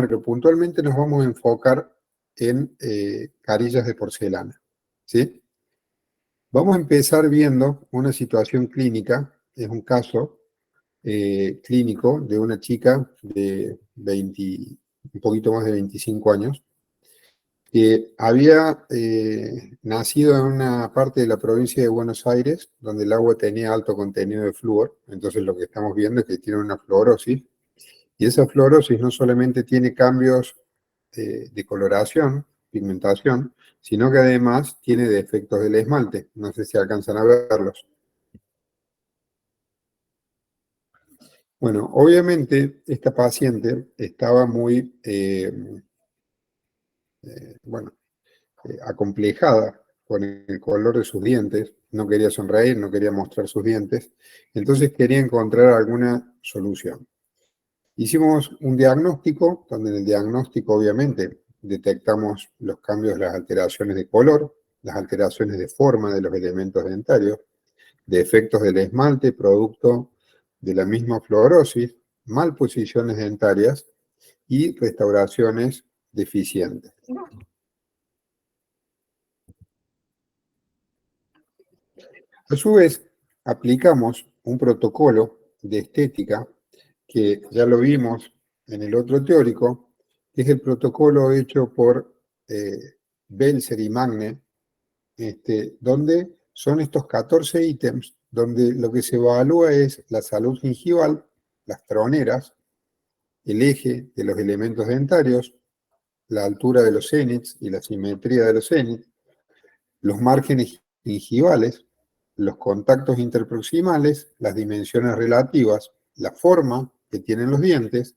mencionar que puntualmente nos vamos a enfocar en carillas de porcelana, ¿sí? Vamos a empezar viendo una situación clínica, es un caso clínico de una chica de 20, un poquito más de 25 años, que había nacido en una parte de la provincia de Buenos Aires, donde el agua tenía alto contenido de flúor. Entonces lo que estamos viendo es que tiene una fluorosis, y esa fluorosis no solamente tiene cambios de coloración, pigmentación, sino que además tiene defectos del esmalte. No sé si alcanzan a verlos. Bueno, obviamente esta paciente estaba muy, bueno, acomplejada con el color de sus dientes, no quería sonreír, no quería mostrar sus dientes, entonces quería encontrar alguna solución. Hicimos un diagnóstico, donde en el diagnóstico obviamente detectamos los cambios, las alteraciones de color, las alteraciones de forma de los elementos dentarios, defectos del esmalte, producto de la misma fluorosis, malposiciones dentarias y restauraciones deficientes. A su vez, aplicamos un protocolo de estética que ya lo vimos en el otro teórico, que es el protocolo hecho por Belzer y Magne, donde son estos 14 ítems, donde lo que se evalúa es la salud gingival, las troneras, el eje de los elementos dentarios, la altura de los cénits y la simetría de los cénits, los márgenes gingivales, los contactos interproximales, las dimensiones relativas, la forma que tienen los dientes,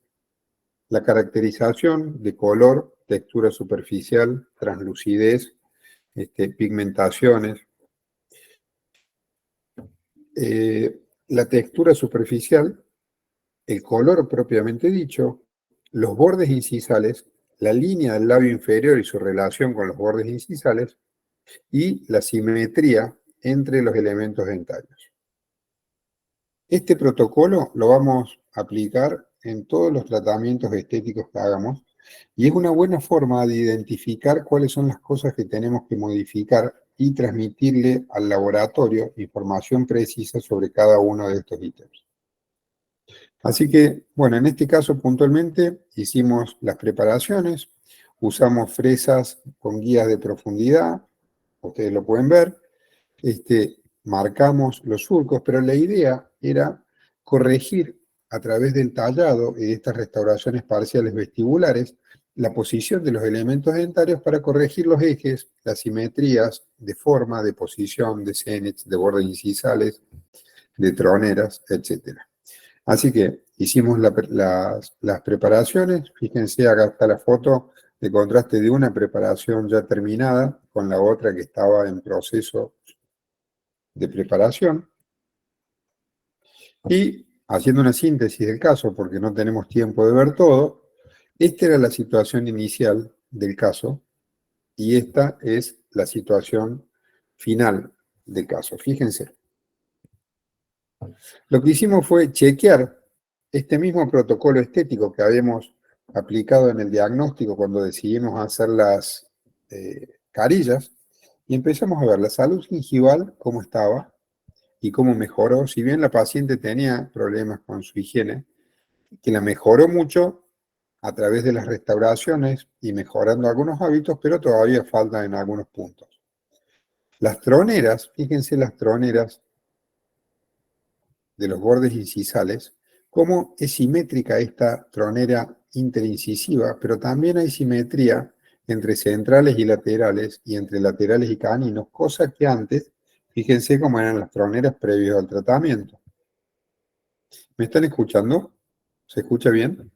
la caracterización de color, textura superficial, translucidez, pigmentaciones. La textura superficial, el color propiamente dicho, los bordes incisales, la línea del labio inferior y su relación con los bordes incisales, y la simetría entre los elementos dentarios. Este protocolo lo vamos a aplicar en todos los tratamientos estéticos que hagamos, y es una buena forma de identificar cuáles son las cosas que tenemos que modificar y transmitirle al laboratorio información precisa sobre cada uno de estos ítems. Así que, bueno, en este caso puntualmente hicimos las preparaciones, usamos fresas con guías de profundidad, ustedes lo pueden ver, marcamos los surcos, pero la idea era corregir a través del tallado y de estas restauraciones parciales vestibulares la posición de los elementos dentarios para corregir los ejes, las simetrías de forma, de posición, de cénits, de bordes incisales, de troneras, etc. Así que hicimos las preparaciones. Fíjense, acá está la foto de contraste de una preparación ya terminada con la otra que estaba en proceso de preparación. Y haciendo una síntesis del caso, porque no tenemos tiempo de ver todo, esta era la situación inicial del caso y esta es la situación final del caso. Fíjense. Lo que hicimos fue chequear este mismo protocolo estético que habíamos aplicado en el diagnóstico cuando decidimos hacer las carillas, y empezamos a ver la salud gingival, cómo estaba y cómo mejoró. Si bien la paciente tenía problemas con su higiene, que la mejoró mucho a través de las restauraciones y mejorando algunos hábitos, pero todavía falta en algunos puntos. Las troneras, fíjense las troneras de los bordes incisales, cómo es simétrica esta tronera interincisiva, pero también hay simetría entre centrales y laterales, y entre laterales y caninos, cosa que antes, fíjense cómo eran las troneras previos al tratamiento. ¿Me están escuchando? ¿Se escucha bien?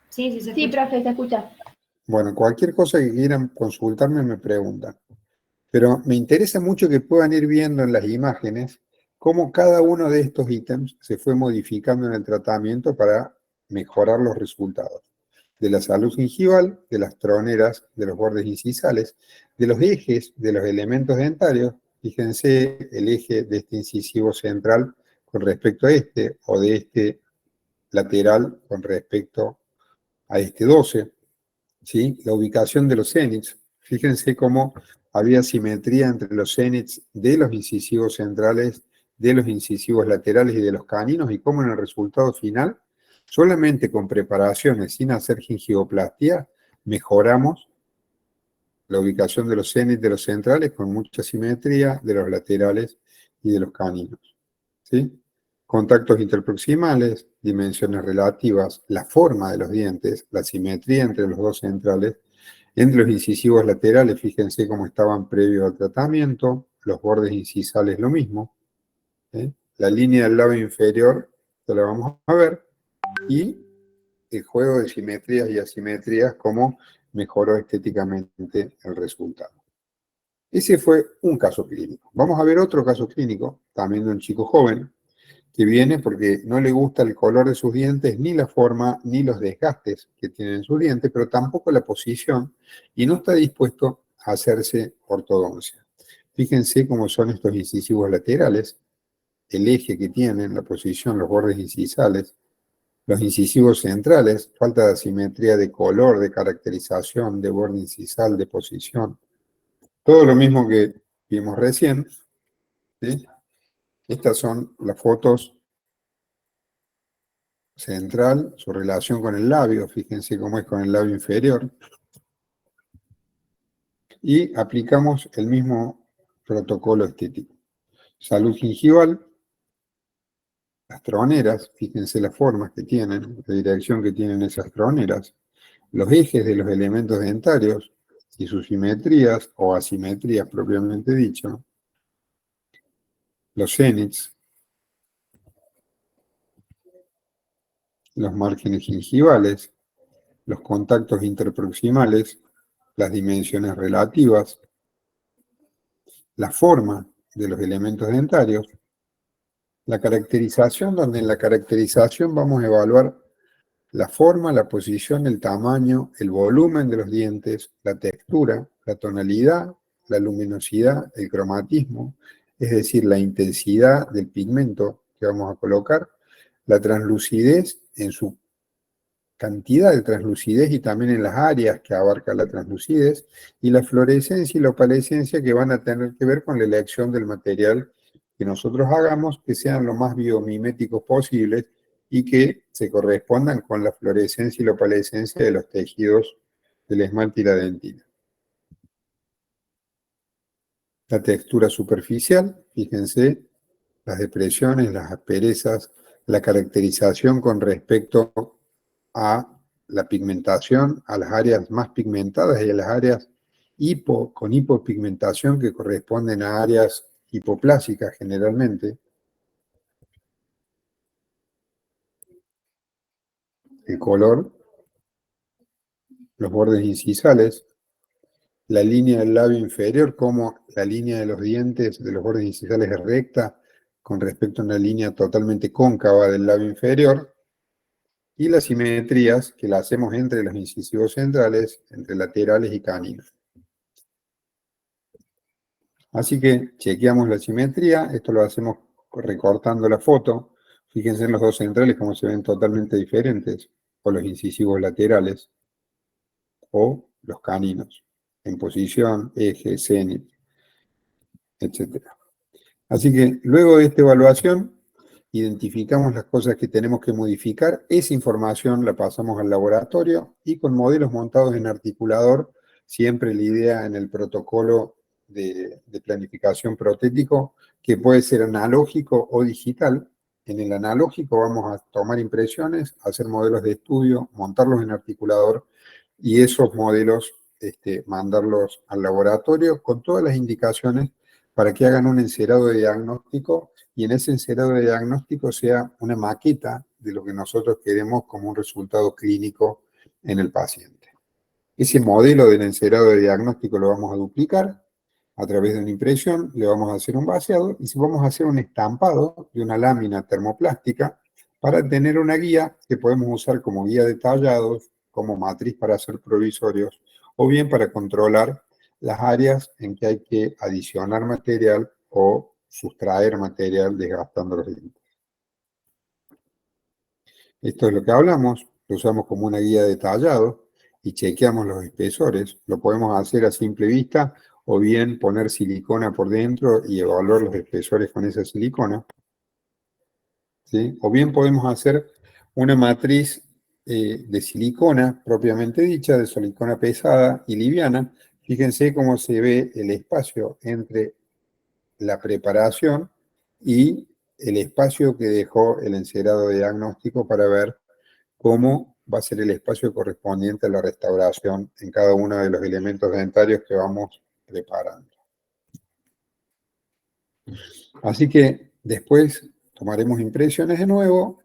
Sí, profe, se escucha. Bueno, cualquier cosa que quieran consultarme me preguntan. Pero me interesa mucho que puedan ir viendo en las imágenes cómo cada uno de estos ítems se fue modificando en el tratamiento para mejorar los resultados. De la salud gingival, de las troneras, de los bordes incisales, de los ejes de los elementos dentarios. Fíjense el eje de este incisivo central con respecto a este, o de este lateral con respecto a este 12, ¿sí? La ubicación de los cénits. Fíjense cómo había simetría entre los cénits de los incisivos centrales, de los incisivos laterales y de los caninos, y cómo en el resultado final, solamente con preparaciones, sin hacer gingivoplastia, mejoramos la ubicación de los cénits de los centrales con mucha simetría, de los laterales y de los caninos, ¿sí? Contactos interproximales, dimensiones relativas, la forma de los dientes, la simetría entre los dos centrales, entre los incisivos laterales, fíjense cómo estaban previo al tratamiento, los bordes incisales lo mismo, ¿eh? La línea del labio inferior, que la vamos a ver, y el juego de simetrías y asimetrías, cómo mejoró estéticamente el resultado. Ese fue un caso clínico. Vamos a ver otro caso clínico, también de un chico joven, que viene porque no le gusta el color de sus dientes, ni la forma, ni los desgastes que tienen en sus dientes, pero tampoco la posición, y no está dispuesto a hacerse ortodoncia. Fíjense cómo son estos incisivos laterales, el eje que tienen, la posición, los bordes incisales, los incisivos centrales, falta de asimetría de color, de caracterización, de borde incisal, de posición. Todo lo mismo que vimos recién, ¿sí? Estas son las fotos central, su relación con el labio, fíjense cómo es con el labio inferior, y aplicamos el mismo protocolo estético. Salud gingival, las troneras, fíjense las formas que tienen, la dirección que tienen esas troneras, los ejes de los elementos dentarios y sus simetrías o asimetrías propiamente dicho, los cénits, los márgenes gingivales, los contactos interproximales, las dimensiones relativas, la forma de los elementos dentarios, la caracterización, donde en la caracterización vamos a evaluar la forma, la posición, el tamaño, el volumen de los dientes, la textura, la tonalidad, la luminosidad, el cromatismo, es decir, la intensidad del pigmento que vamos a colocar, la translucidez en su cantidad de translucidez y también en las áreas que abarca la translucidez, y la fluorescencia y la opalescencia que van a tener que ver con la elección del material que nosotros hagamos, que sean lo más biomiméticos posibles y que se correspondan con la fluorescencia y la opalescencia de los tejidos del esmalte y la dentina. La textura superficial, fíjense, las depresiones, las asperezas, la caracterización con respecto a la pigmentación, a las áreas más pigmentadas y a las áreas con hipopigmentación que corresponden a áreas hipoplásicas generalmente. El color, los bordes incisales, la línea del labio inferior, como la línea de los dientes de los bordes incisales es recta con respecto a una línea totalmente cóncava del labio inferior, y las simetrías que las hacemos entre los incisivos centrales, entre laterales y caninos. Así que chequeamos la simetría, esto lo hacemos recortando la foto. Fíjense en los dos centrales cómo se ven totalmente diferentes, o los incisivos laterales, o los caninos, en posición, eje, cenit, etc. Así que luego de esta evaluación, identificamos las cosas que tenemos que modificar, esa información la pasamos al laboratorio y con modelos montados en articulador, siempre la idea en el protocolo de planificación protético, que puede ser analógico o digital. En el analógico vamos a tomar impresiones, hacer modelos de estudio, montarlos en articulador y esos modelos mandarlos al laboratorio con todas las indicaciones para que hagan un encerado de diagnóstico y en ese encerado de diagnóstico sea una maqueta de lo que nosotros queremos como un resultado clínico en el paciente. Ese modelo del encerado de diagnóstico lo vamos a duplicar a través de una impresión, le vamos a hacer un vaciado y vamos a hacer un estampado de una lámina termoplástica para tener una guía que podemos usar como guía de tallados, como matriz para hacer provisorios o bien para controlar las áreas en que hay que adicionar material o sustraer material desgastando los dientes. Esto es lo que hablamos. lo usamos como una guía de tallado y chequeamos los espesores. Lo podemos hacer a simple vista o bien poner silicona por dentro y evaluar los espesores con esa silicona, ¿sí? O bien podemos hacer una matriz de silicona propiamente dicha, de silicona pesada y liviana. Fíjense cómo se ve el espacio entre la preparación y el espacio que dejó el encerado de diagnóstico para ver cómo va a ser el espacio correspondiente a la restauración en cada uno de los elementos dentarios que vamos preparando. Así que después tomaremos impresiones de nuevo,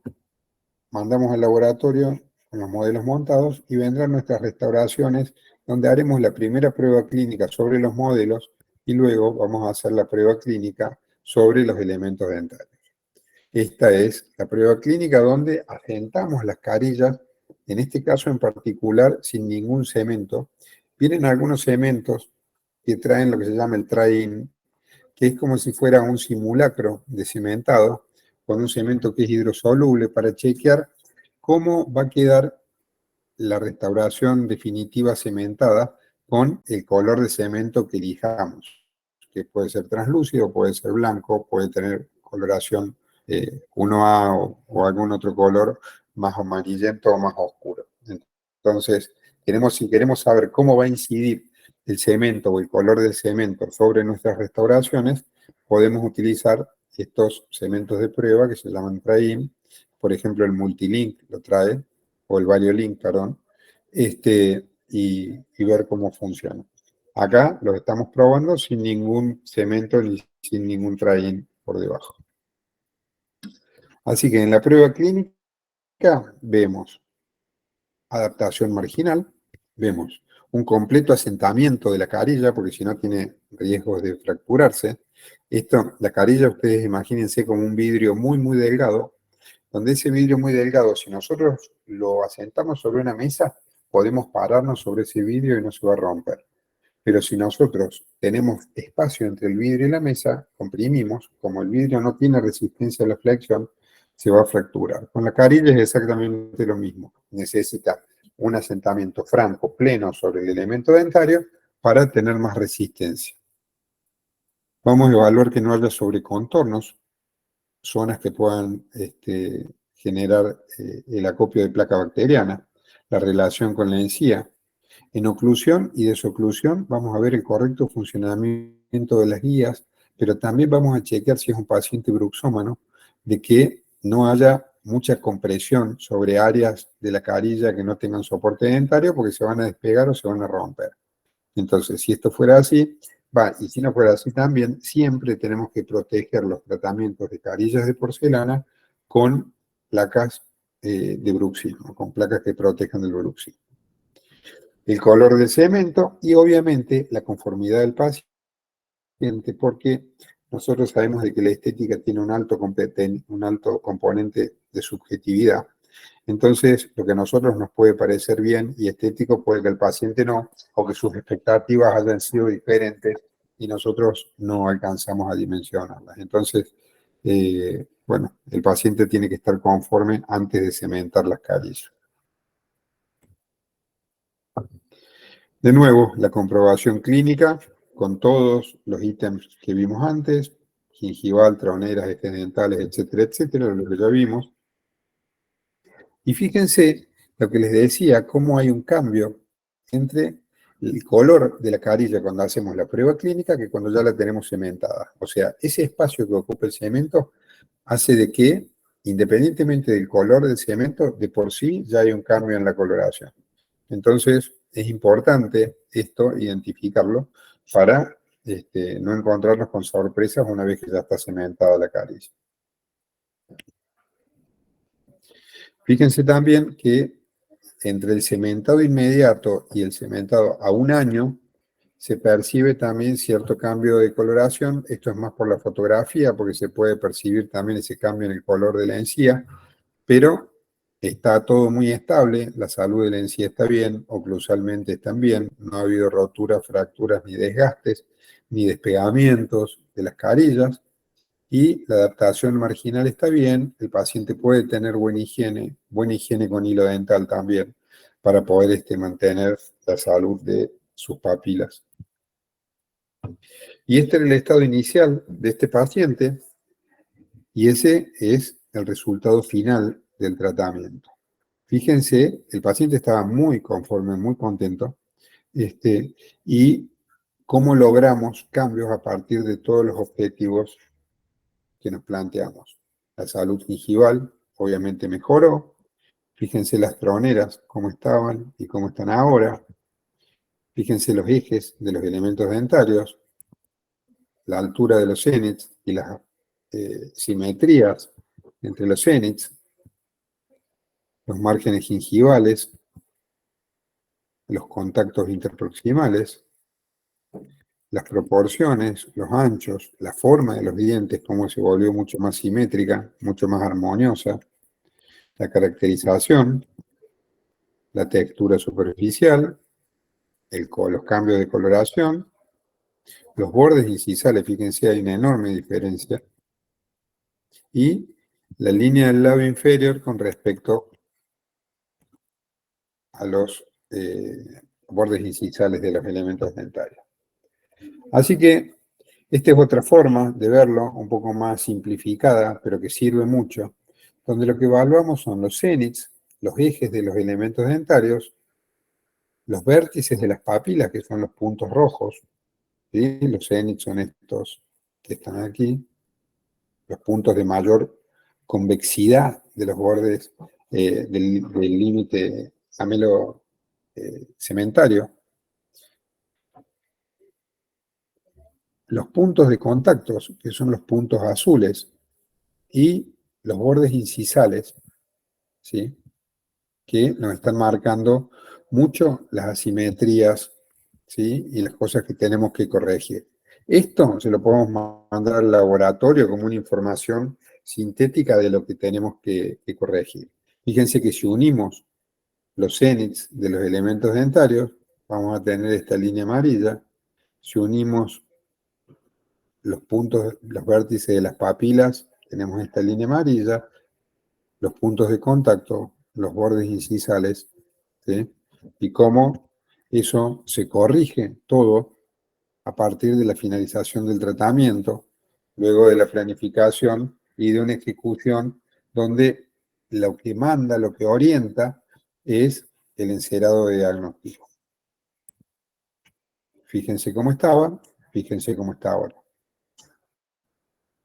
mandamos al laboratorio con los modelos montados y vendrán nuestras restauraciones donde haremos la primera prueba clínica sobre los modelos y luego vamos a hacer la prueba clínica sobre los elementos dentarios. Esta es la prueba clínica donde asentamos las carillas, en este caso en particular sin ningún cemento. Vienen algunos cementos que traen lo que se llama el try-in, que es como si fuera un simulacro de cementado con un cemento que es hidrosoluble para chequear cómo va a quedar la restauración definitiva cementada con el color de cemento que elijamos, que puede ser translúcido, puede ser blanco, puede tener coloración 1A o algún otro color más amarillento o más oscuro. Entonces, si queremos saber cómo va a incidir el cemento o el color del cemento sobre nuestras restauraciones, podemos utilizar estos cementos de prueba que se llaman try-in. Por ejemplo, el Multilink lo trae, o el Variolink, perdón, y ver cómo funciona. Acá lo estamos probando sin ningún cemento ni sin ningún try-in por debajo. Así que en la prueba clínica vemos adaptación marginal, vemos un completo asentamiento de la carilla, porque si no tiene riesgos de fracturarse. La carilla, ustedes imagínense como un vidrio muy, muy delgado, donde ese vidrio muy delgado, si nosotros lo asentamos sobre una mesa, podemos pararnos sobre ese vidrio y no se va a romper. Pero si nosotros tenemos espacio entre el vidrio y la mesa, comprimimos, como el vidrio no tiene resistencia a la flexión, se va a fracturar. Con la carilla es exactamente lo mismo. Necesita un asentamiento franco, pleno sobre el elemento dentario para tener más resistencia. Vamos a evaluar que no haya sobrecontornos, zonas que puedan generar el acopio de placa bacteriana, la relación con la encía. En oclusión y desoclusión vamos a ver el correcto funcionamiento de las guías, pero también vamos a chequear si es un paciente bruxómano, de que no haya mucha compresión sobre áreas de la carilla que no tengan soporte dentario porque se van a despegar o se van a romper. Entonces, si esto fuera así, y si no fuera así también, siempre tenemos que proteger los tratamientos de carillas de porcelana con placas de bruxismo, con placas que protejan del bruxismo. El color del cemento y obviamente la conformidad del paciente, porque nosotros sabemos de que la estética tiene un alto componente de subjetividad. Entonces, lo que a nosotros nos puede parecer bien y estético puede que al paciente no, o que sus expectativas hayan sido diferentes y nosotros no alcanzamos a dimensionarlas. Entonces, bueno, el paciente tiene que estar conforme antes de cementar las carillas. De nuevo, la comprobación clínica con todos los ítems que vimos antes, gingival, troneras, ejes dentales, etcétera, lo que ya vimos. Y fíjense lo que les decía, cómo hay un cambio entre el color de la carilla cuando hacemos la prueba clínica que cuando ya la tenemos cementada. O sea, ese espacio que ocupa el cemento hace de que, independientemente del color del cemento, de por sí ya hay un cambio en la coloración. Entonces, es importante esto, identificarlo, para no encontrarnos con sorpresas una vez que ya está cementada la carilla. Fíjense también que entre el cementado inmediato y el cementado a un año se percibe también cierto cambio de coloración. Esto es más por la fotografía, porque se puede percibir también ese cambio en el color de la encía, pero está todo muy estable, la salud de la encía está bien, oclusalmente están bien, no ha habido roturas, fracturas, ni desgastes, ni despegamientos de las carillas. y la adaptación marginal está bien, el paciente puede tener buena higiene con hilo dental también, para poder mantener la salud de sus papilas. Y este era el estado inicial de este paciente, y ese es el resultado final del tratamiento. Fíjense, el paciente estaba muy conforme, muy contento, y cómo logramos cambios a partir de todos los objetivos que nos planteamos. La salud gingival obviamente mejoró. Fíjense las troneras, cómo estaban y cómo están ahora. Fíjense los ejes de los elementos dentarios, la altura de los cénits y las simetrías entre los cénits, los márgenes gingivales, los contactos interproximales, las proporciones, los anchos, la forma de los dientes, cómo se volvió mucho más simétrica, mucho más armoniosa, la caracterización, la textura superficial, los cambios de coloración, los bordes incisales, fíjense, hay una enorme diferencia, y la línea del labio inferior con respecto a los bordes incisales de los elementos dentarios. Así que esta es otra forma de verlo, un poco más simplificada, pero que sirve mucho, donde lo que evaluamos son los cénits, los ejes de los elementos dentarios, los vértices de las papilas, que son los puntos rojos, ¿sí? Los cénits son estos que están aquí, los puntos de mayor convexidad de los bordes del límite amelo cementario. Los puntos de contactos, que son los puntos azules, y los bordes incisales, ¿sí? Que nos están marcando mucho las asimetrías, ¿sí? Y las cosas que tenemos que corregir. Esto se lo podemos mandar al laboratorio como una información sintética de lo que tenemos que corregir. Fíjense que si unimos los cénits de los elementos dentarios, vamos a tener esta línea amarilla. Si unimos los puntos, los vértices de las papilas, tenemos esta línea amarilla. Los puntos de contacto, los bordes incisales, ¿sí? Y cómo eso se corrige todo a partir de la finalización del tratamiento, luego de la planificación y de una ejecución donde lo que manda, lo que orienta, es el encerado de diagnóstico. Fíjense cómo estaba, fíjense cómo está ahora.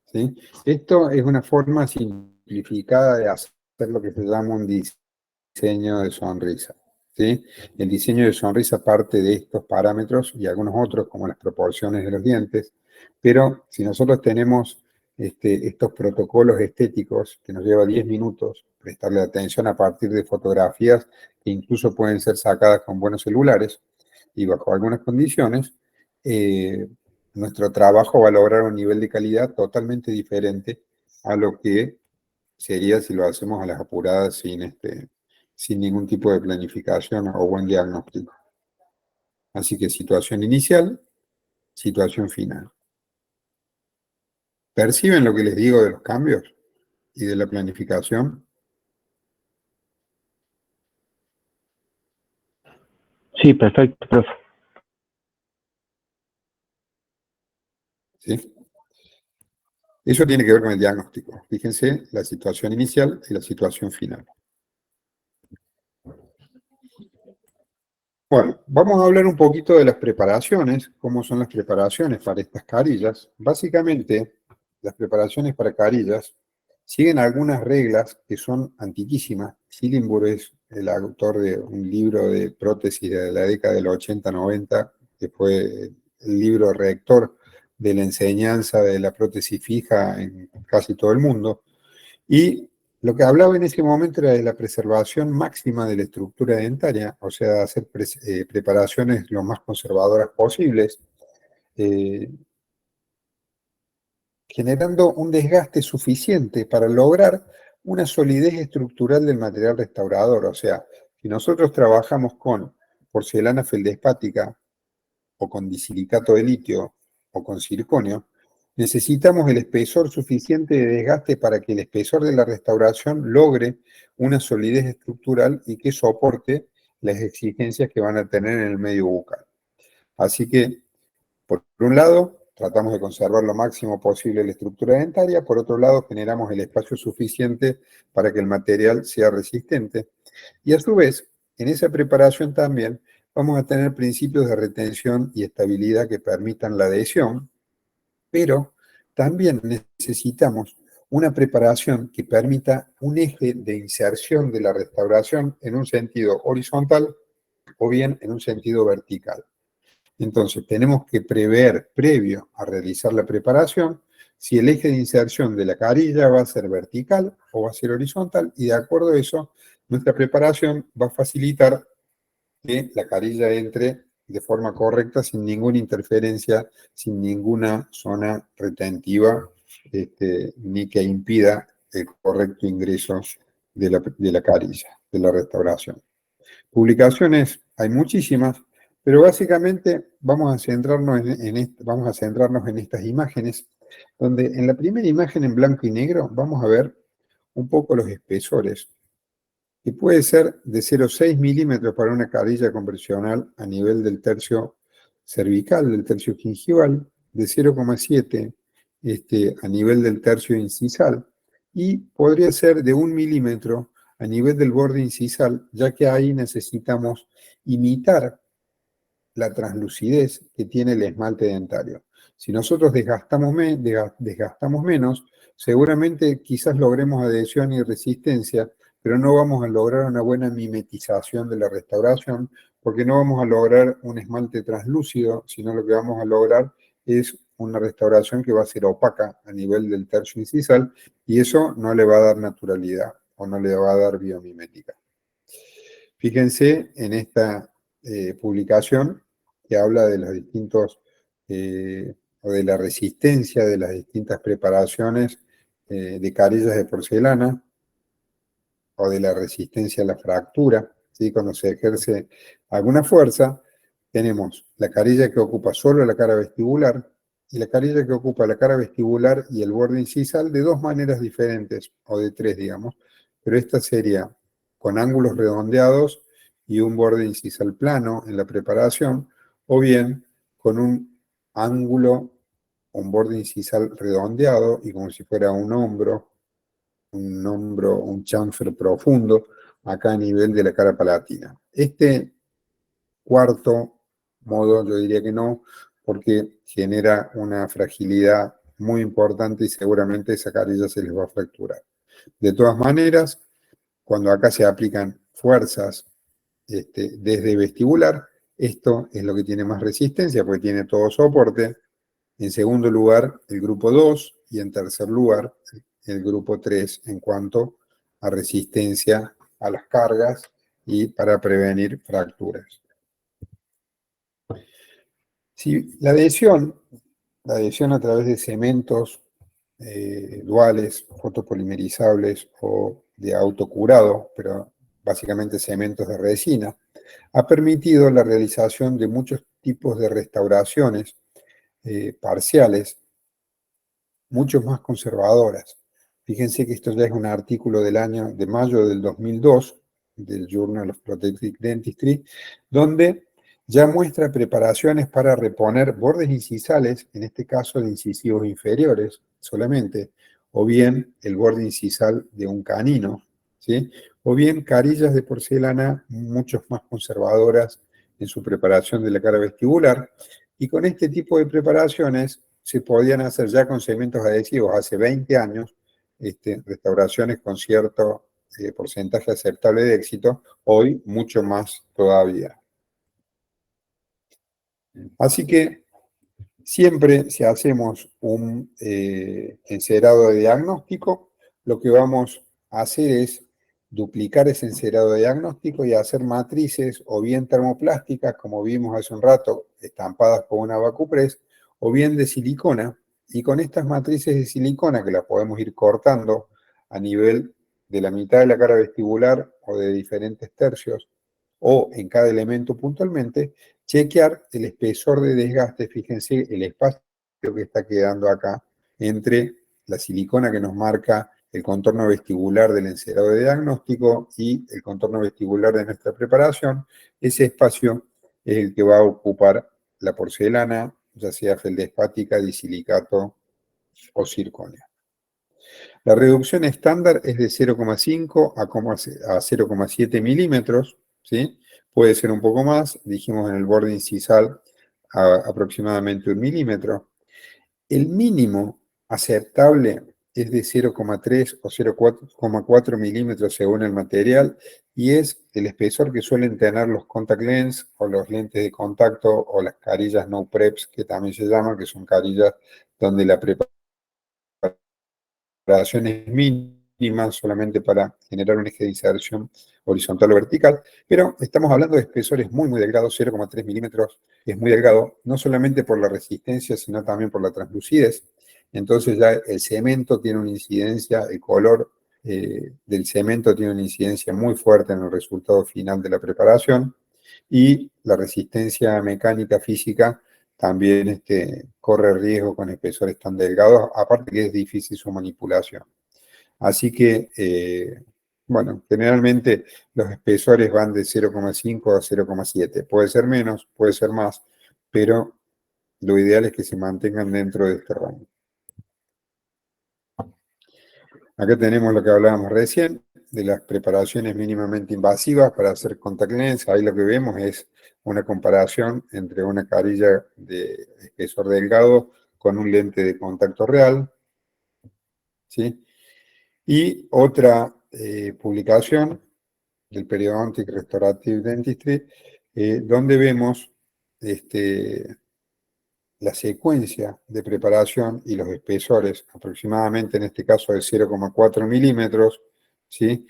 ¿Sí? Esto es una forma simplificada de hacer lo que se llama un diseño de sonrisa. ¿Sí? El diseño de sonrisa parte de estos parámetros y algunos otros, como las proporciones de los dientes, pero si nosotros tenemos estos protocolos estéticos que nos lleva 10 minutos prestarle atención a partir de fotografías que incluso pueden ser sacadas con buenos celulares y bajo algunas condiciones, nuestro trabajo va a lograr un nivel de calidad totalmente diferente a lo que sería si lo hacemos a las apuradas sin ningún tipo de planificación o buen diagnóstico. Así que situación inicial, situación final. ¿Perciben lo que les digo de los cambios y de la planificación? Sí, perfecto, profe. ¿Sí? Eso tiene que ver con el diagnóstico. Fíjense la situación inicial y la situación final. Bueno, vamos a hablar un poquito de las preparaciones, cómo son las preparaciones para estas carillas. Básicamente, las preparaciones para carillas siguen algunas reglas que son antiquísimas. Sillenburg es el autor de un libro de prótesis de la década del 80-90, que fue el libro rector de la enseñanza de la prótesis fija en casi todo el mundo. Y lo que hablaba en ese momento era de la preservación máxima de la estructura dentaria, o sea, hacer preparaciones lo más conservadoras posibles, eh, generando un desgaste suficiente para lograr una solidez estructural del material restaurador. O sea, si nosotros trabajamos con porcelana feldespática o con disilicato de litio o con circonio, Necesitamos el espesor suficiente de desgaste para que el espesor de la restauración logre una solidez estructural y que soporte las exigencias que van a tener en el medio bucal. Así que, por un lado, tratamos de conservar lo máximo posible la estructura dentaria, por otro lado, generamos el espacio suficiente para que el material sea resistente. Y a su vez, en esa preparación también vamos a tener principios de retención y estabilidad que permitan la adhesión, pero también necesitamos una preparación que permita un eje de inserción de la restauración en un sentido horizontal o bien en un sentido vertical. Entonces, tenemos que prever, previo a realizar la preparación, si el eje de inserción de la carilla va a ser vertical o va a ser horizontal, y de acuerdo a eso, nuestra preparación va a facilitar que la carilla entre de forma correcta, sin ninguna interferencia, sin ninguna zona retentiva, ni que impida el correcto ingreso de la carilla, de la restauración. Publicaciones hay muchísimas, pero básicamente vamos a centrarnos en estas imágenes, donde en la primera imagen en blanco y negro vamos a ver un poco los espesores, que puede ser de 0,6 milímetros para una carilla convencional a nivel del tercio cervical, del tercio gingival, de 0,7 a nivel del tercio incisal, y podría ser de 1 milímetro a nivel del borde incisal, ya que ahí necesitamos imitar la translucidez que tiene el esmalte dentario. Si nosotros desgastamos menos, seguramente quizás logremos adhesión y resistencia, pero no vamos a lograr una buena mimetización de la restauración, porque no vamos a lograr un esmalte translúcido, sino lo que vamos a lograr es una restauración que va a ser opaca a nivel del tercio incisal, y eso no le va a dar naturalidad o no le va a dar biomimética. Fíjense en esta publicación que habla de los distintos, o de la resistencia de las distintas preparaciones de carillas de porcelana, o de la resistencia a la fractura, ¿sí? Cuando se ejerce alguna fuerza, tenemos la carilla que ocupa solo la cara vestibular y la carilla que ocupa la cara vestibular y el borde incisal de dos maneras diferentes, o de tres, digamos, pero esta sería con ángulos redondeados y un borde incisal plano en la preparación, o bien con un ángulo, un borde incisal redondeado y como si fuera un chanfer profundo acá a nivel de la cara palatina. Este cuarto modo yo diría que no, porque genera una fragilidad muy importante y seguramente esa carilla se les va a fracturar. De todas maneras, cuando acá se aplican fuerzas desde vestibular, esto es lo que tiene más resistencia porque tiene todo soporte. En segundo lugar, el grupo 2 y en tercer lugar, el grupo 3 en cuanto a resistencia a las cargas y para prevenir fracturas. Si la adhesión a través de cementos duales, fotopolimerizables o de autocurado, pero básicamente cementos de resina, ha permitido la realización de muchos tipos de restauraciones parciales, mucho más conservadoras. Fíjense que esto ya es un artículo de mayo del 2002, del Journal of Prosthetic Dentistry, donde ya muestra preparaciones para reponer bordes incisales, en este caso de incisivos inferiores solamente, o bien el borde incisal de un canino, ¿sí? O bien carillas de porcelana mucho más conservadoras en su preparación de la cara vestibular. Y con este tipo de preparaciones se podían hacer ya con cementos adhesivos hace 20 años, restauraciones con cierto porcentaje aceptable de éxito, hoy mucho más todavía. Así que siempre si hacemos un encerado de diagnóstico, lo que vamos a hacer es duplicar ese encerado de diagnóstico y hacer matrices o bien termoplásticas, como vimos hace un rato, estampadas con una vacupress, o bien de silicona, y con estas matrices de silicona que las podemos ir cortando a nivel de la mitad de la cara vestibular o de diferentes tercios, o en cada elemento puntualmente, chequear el espesor de desgaste. Fíjense el espacio que está quedando acá entre la silicona que nos marca el contorno vestibular del encerado de diagnóstico y el contorno vestibular de nuestra preparación. Ese espacio es el que va a ocupar la porcelana, ya sea feldespática, disilicato o zirconia. La reducción estándar es de 0,5 a 0,7 milímetros, ¿sí? Puede ser un poco más, dijimos en el borde incisal aproximadamente 1 milímetro. El mínimo aceptable es de 0,3 o 0,4 milímetros según el material y es el espesor que suelen tener los contact lens o los lentes de contacto o las carillas no preps, que también se llaman, que son carillas donde la preparación es mínima solamente para generar un eje de inserción horizontal o vertical, pero estamos hablando de espesores muy, muy delgados, 0,3 milímetros es muy delgado, no solamente por la resistencia, sino también por la translucidez. Entonces ya el cemento tiene una incidencia, el color del cemento tiene una incidencia muy fuerte en el resultado final de la preparación y la resistencia mecánica física también corre riesgo con espesores tan delgados, aparte que es difícil su manipulación. Así que, bueno, generalmente los espesores van de 0,5 a 0,7. Puede ser menos, puede ser más, pero lo ideal es que se mantengan dentro de este rango. Acá tenemos lo que hablábamos recién, de las preparaciones mínimamente invasivas para hacer contact lens. Ahí lo que vemos es una comparación entre una carilla de espesor delgado con un lente de contacto real, ¿sí? Y otra publicación del Periodontic Restorative Dentistry, donde vemos la secuencia de preparación y los espesores, aproximadamente en este caso de 0,4 milímetros, ¿sí?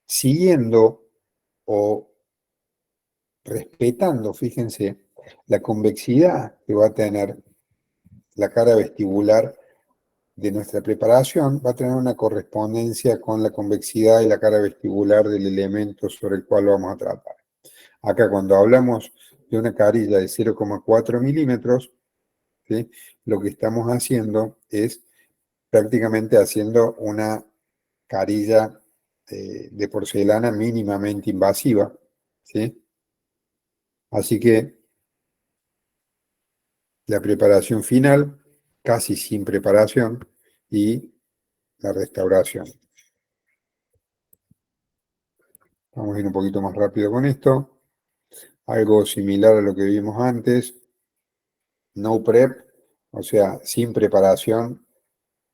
Siguiendo o respetando, fíjense, la convexidad que va a tener la cara vestibular de nuestra preparación, va a tener una correspondencia con la convexidad de la cara vestibular del elemento sobre el cual vamos a tratar. Acá cuando hablamos de una carilla de 0,4 milímetros, ¿sí? Lo que estamos haciendo es prácticamente haciendo una carilla de porcelana mínimamente invasiva, ¿sí? Así que la preparación final, casi sin preparación, y la restauración. Vamos a ir un poquito más rápido con esto. Algo similar a lo que vimos antes. No prep, o sea, sin preparación,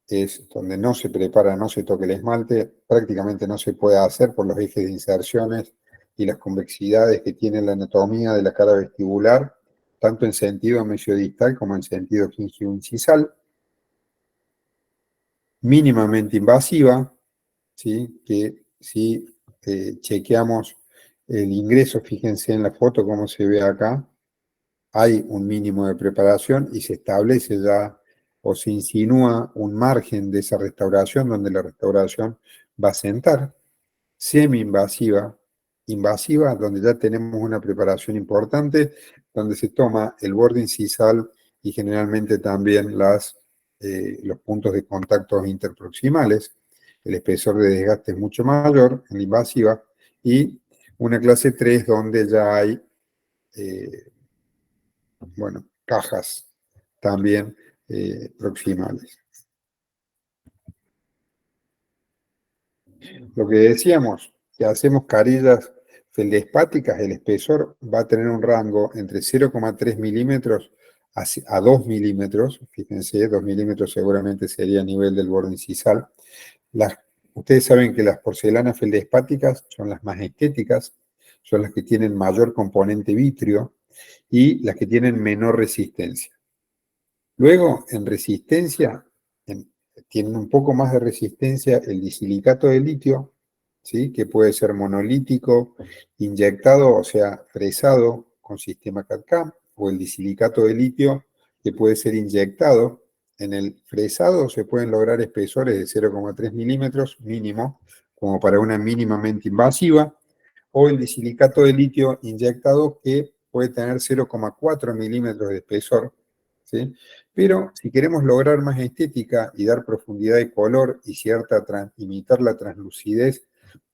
es donde no se prepara, no se toca el esmalte, prácticamente no se puede hacer por los ejes de inserciones y las convexidades que tiene la anatomía de la cara vestibular, tanto en sentido mesiodistal como en sentido gingivo-incisal. Mínimamente invasiva, ¿sí? Que si chequeamos el ingreso, fíjense en la foto cómo se ve acá, hay un mínimo de preparación y se establece ya o se insinúa un margen de esa restauración donde la restauración va a sentar, semi-invasiva, invasiva, donde ya tenemos una preparación importante, donde se toma el borde incisal y generalmente también los puntos de contacto interproximales. El espesor de desgaste es mucho mayor en la invasiva y una clase 3 donde ya hay bueno, cajas también proximales. Lo que decíamos, que hacemos carillas feldespáticas, el espesor va a tener un rango entre 0,3 milímetros a 2 milímetros. Fíjense, 2 milímetros seguramente sería a nivel del borde incisal. Ustedes saben que las porcelanas feldespáticas son las más estéticas, son las que tienen mayor componente vitrio y las que tienen menor resistencia. Luego, en resistencia, tienen un poco más de resistencia el disilicato de litio, ¿sí? Que puede ser monolítico, inyectado, o sea, fresado con sistema CAD/CAM, o el disilicato de litio, que puede ser inyectado. En el fresado se pueden lograr espesores de 0,3 milímetros mínimo, como para una mínimamente invasiva, o el disilicato de litio inyectado, que puede tener 0,4 milímetros de espesor, ¿sí? Pero si queremos lograr más estética y dar profundidad de color y imitar la translucidez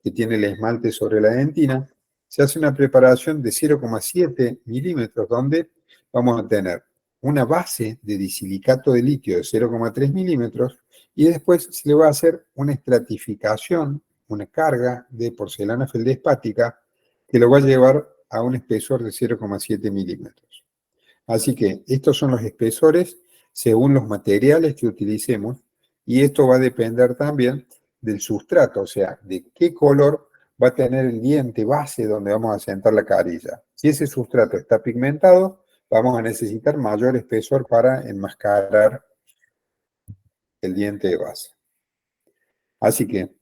que tiene el esmalte sobre la dentina, se hace una preparación de 0,7 milímetros, donde vamos a tener una base de disilicato de litio de 0,3 milímetros y después se le va a hacer una estratificación, una carga de porcelana feldespática que lo va a llevar a un espesor de 0,7 milímetros. Así que estos son los espesores según los materiales que utilicemos y esto va a depender también del sustrato, o sea, de qué color va a tener el diente base donde vamos a sentar la carilla. Si ese sustrato está pigmentado, vamos a necesitar mayor espesor para enmascarar el diente de base. Así que,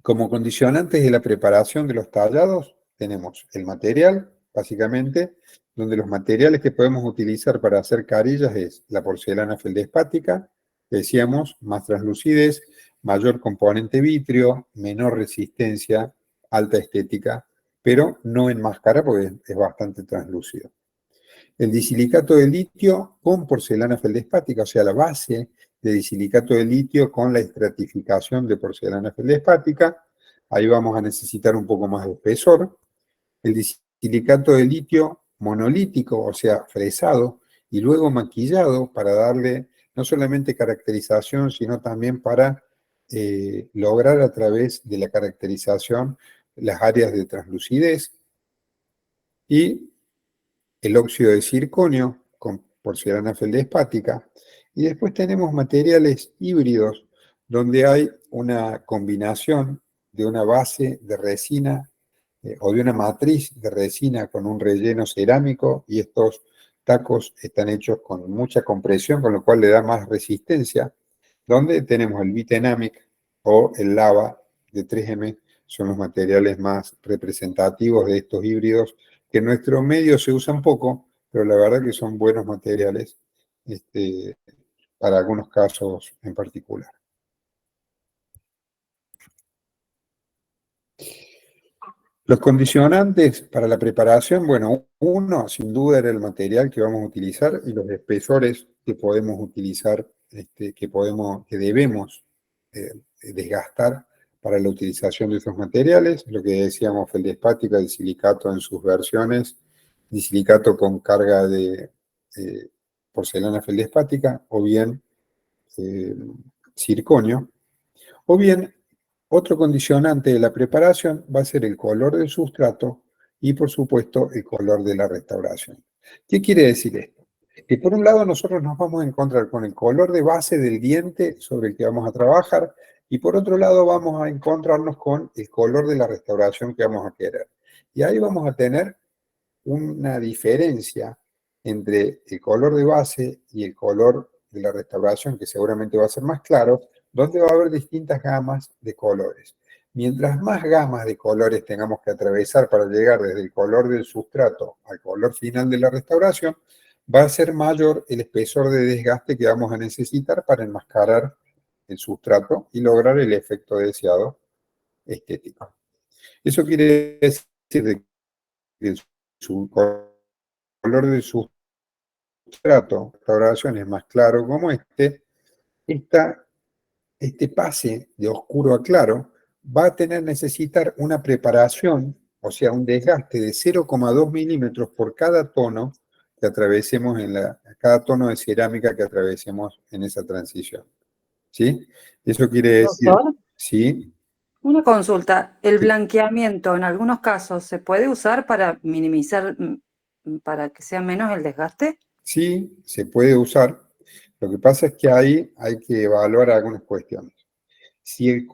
como condicionantes de la preparación de los tallados, tenemos el material, básicamente, donde los materiales que podemos utilizar para hacer carillas es la porcelana feldespática, decíamos, más translucidez, mayor componente vítreo, menor resistencia, alta estética, pero no enmascara porque es bastante translúcido. El disilicato de litio con porcelana feldespática, o sea, la base de disilicato de litio con la estratificación de porcelana feldespática. Ahí vamos a necesitar un poco más de espesor. El disilicato de litio monolítico, o sea, fresado y luego maquillado para darle no solamente caracterización, sino también para lograr a través de la caracterización las áreas de translucidez. Y el óxido de circonio con porcelana feldespática, y después tenemos materiales híbridos donde hay una combinación de una base de resina o de una matriz de resina con un relleno cerámico, y estos tacos están hechos con mucha compresión, con lo cual le da más resistencia, donde tenemos el Bitenamic o el lava de 3M, son los materiales más representativos de estos híbridos que en nuestro medio se usan poco, pero la verdad que son buenos materiales para algunos casos en particular. Los condicionantes para la preparación, bueno, uno sin duda era el material que vamos a utilizar y los espesores que podemos utilizar, que debemos desgastar para la utilización de esos materiales, lo que decíamos, feldespática, de silicato en sus versiones, disilicato con carga de porcelana feldespática, o bien circonio, o bien otro condicionante de la preparación va a ser el color del sustrato y, por supuesto, el color de la restauración. ¿Qué quiere decir esto? Que por un lado nosotros nos vamos a encontrar con el color de base del diente sobre el que vamos a trabajar, y por otro lado vamos a encontrarnos con el color de la restauración que vamos a querer. Y ahí vamos a tener una diferencia entre el color de base y el color de la restauración, que seguramente va a ser más claro, donde va a haber distintas gamas de colores. Mientras más gamas de colores tengamos que atravesar para llegar desde el color del sustrato al color final de la restauración, va a ser mayor el espesor de desgaste que vamos a necesitar para enmascarar el sustrato y lograr el efecto deseado estético. Eso quiere decir que el color del sustrato, restauración es más claro como este pase de oscuro a claro va a necesitar una preparación, o sea, un desgaste de 0,2 milímetros por cada tono que atravesemos cada tono de cerámica que atravesemos en esa transición. ¿Sí? Eso quiere decir, Doctor, ¿sí? una consulta. ¿El Sí. blanqueamiento en algunos casos se puede usar para minimizar, para que sea menos el desgaste? Sí, se puede usar. Lo que pasa es que ahí hay que evaluar algunas cuestiones. Si el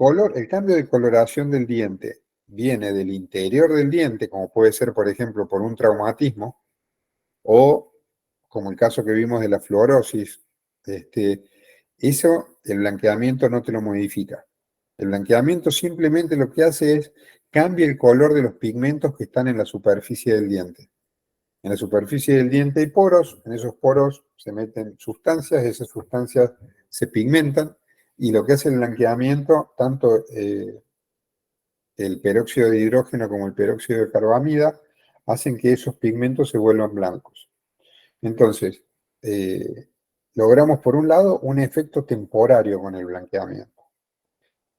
cambio de coloración del diente viene del interior del diente, como puede ser, por ejemplo, por un traumatismo, o como el caso que vimos de la fluorosis, eso el blanqueamiento no te lo modifica. El blanqueamiento simplemente lo que hace es cambia el color de los pigmentos que están en la superficie del diente. En la superficie del diente hay poros, en esos poros se meten sustancias, esas sustancias se pigmentan, y lo que hace el blanqueamiento, tanto el peróxido de hidrógeno como el peróxido de carbamida, hacen que esos pigmentos se vuelvan blancos. Entonces, logramos por un lado un efecto temporario con el blanqueamiento.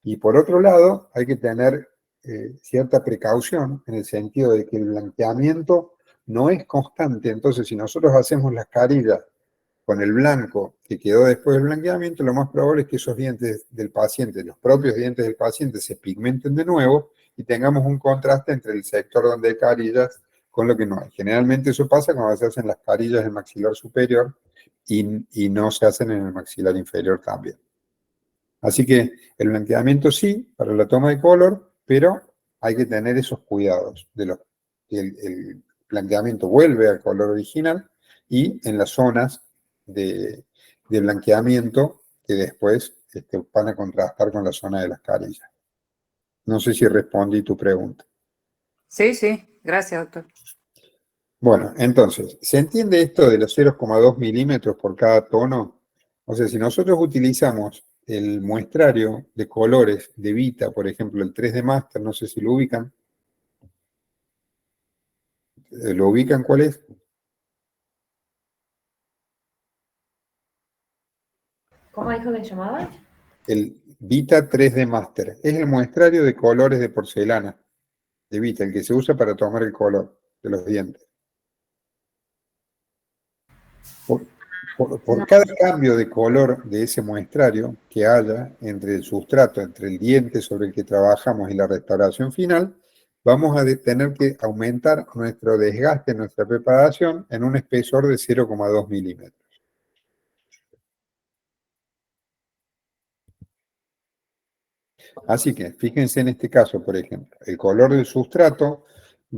Y por otro lado, hay que tener cierta precaución en el sentido de que el blanqueamiento no es constante. Entonces, si nosotros hacemos las carillas con el blanco que quedó después del blanqueamiento, lo más probable es que esos dientes del paciente, los propios dientes del paciente, se pigmenten de nuevo y tengamos un contraste entre el sector donde hay carillas con lo que no hay. Generalmente eso pasa cuando se hacen las carillas del maxilar superior y no se hacen en el maxilar inferior también. Así que el blanqueamiento sí, para la toma de color, pero hay que tener esos cuidados el blanqueamiento vuelve al color original y en las zonas de blanqueamiento que después van a contrastar con la zona de las carillas. No sé si respondí tu pregunta. Sí, sí, gracias, doctor. Bueno, entonces, ¿se entiende esto de los 0,2 milímetros por cada tono? O sea, si nosotros utilizamos el muestrario de colores de Vita, por ejemplo, el 3D Master, no sé si lo ubican. ¿Lo ubican cuál es? ¿Cómo dijo que se llamaba? El Vita 3D Master. Es el muestrario de colores de porcelana de Vita, el que se usa para tomar el color de los dientes. Por cada cambio de color de ese muestrario que haya entre el sustrato, entre el diente sobre el que trabajamos y la restauración final, vamos a tener que aumentar nuestro desgaste, nuestra preparación en un espesor de 0,2 milímetros. Así que, fíjense en este caso, por ejemplo, el color del sustrato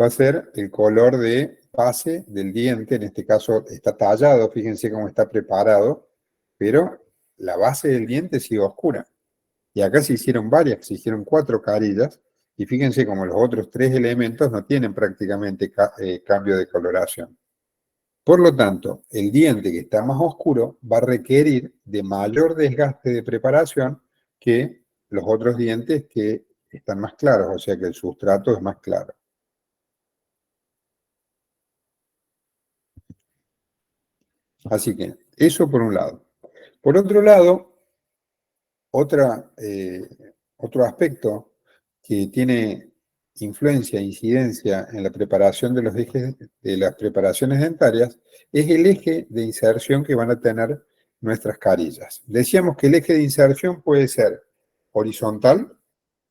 va a ser el color de base del diente, en este caso está tallado, fíjense cómo está preparado, pero la base del diente sigue oscura. Y acá se hicieron varias, se hicieron 4 carillas, y fíjense cómo los otros 3 elementos no tienen prácticamente cambio de coloración. Por lo tanto, el diente que está más oscuro va a requerir de mayor desgaste de preparación que los otros dientes que están más claros, o sea que el sustrato es más claro. Así que eso por un lado. Por otro lado, otro aspecto que tiene influencia e incidencia en la preparación de los ejes de las preparaciones dentarias es el eje de inserción que van a tener nuestras carillas. Decíamos que el eje de inserción puede ser horizontal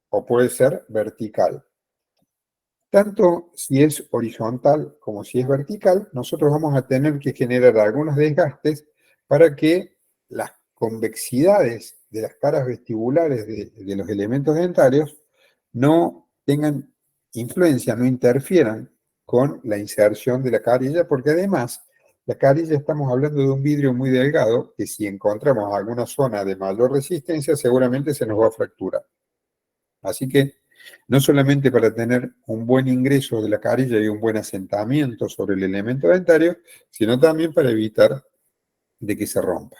o puede ser vertical. Tanto si es horizontal como si es vertical, nosotros vamos a tener que generar algunos desgastes para que las convexidades de las caras vestibulares de los elementos dentarios no tengan influencia, no interfieran con la inserción de la carilla, porque además la carilla estamos hablando de un vidrio muy delgado que si encontramos alguna zona de mayor resistencia seguramente se nos va a fracturar. Así que no solamente para tener un buen ingreso de la carilla y un buen asentamiento sobre el elemento dentario, sino también para evitar de que se rompa.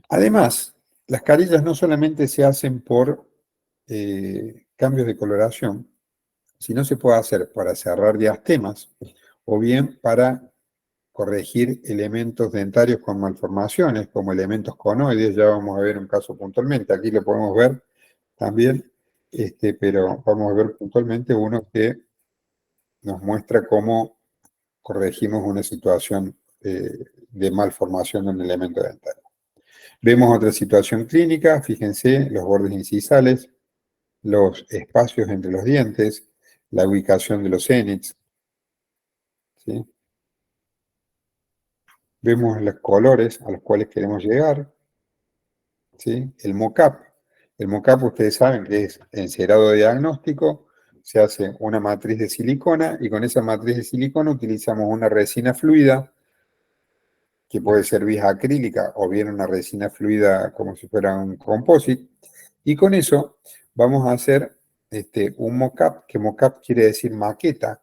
Además, las carillas no solamente se hacen por cambios de coloración, sino se puede hacer para cerrar diastemas o bien para corregir elementos dentarios con malformaciones, como elementos conoides. Ya vamos a ver un caso puntualmente. Aquí lo podemos ver también, pero vamos a ver puntualmente uno que nos muestra cómo corregimos una situación de malformación de un elemento dentario. Vemos otra situación clínica, fíjense, los bordes incisales, los espacios entre los dientes, la ubicación de los cénits, ¿sí? Vemos los colores a los cuales queremos llegar, ¿sí? El mock-up. El mock-up ustedes saben que es encerado de diagnóstico, se hace una matriz de silicona y con esa matriz de silicona utilizamos una resina fluida que puede ser vía acrílica o bien una resina fluida como si fuera un composite, y con eso vamos a hacer un mock-up, que mock-up quiere decir maqueta,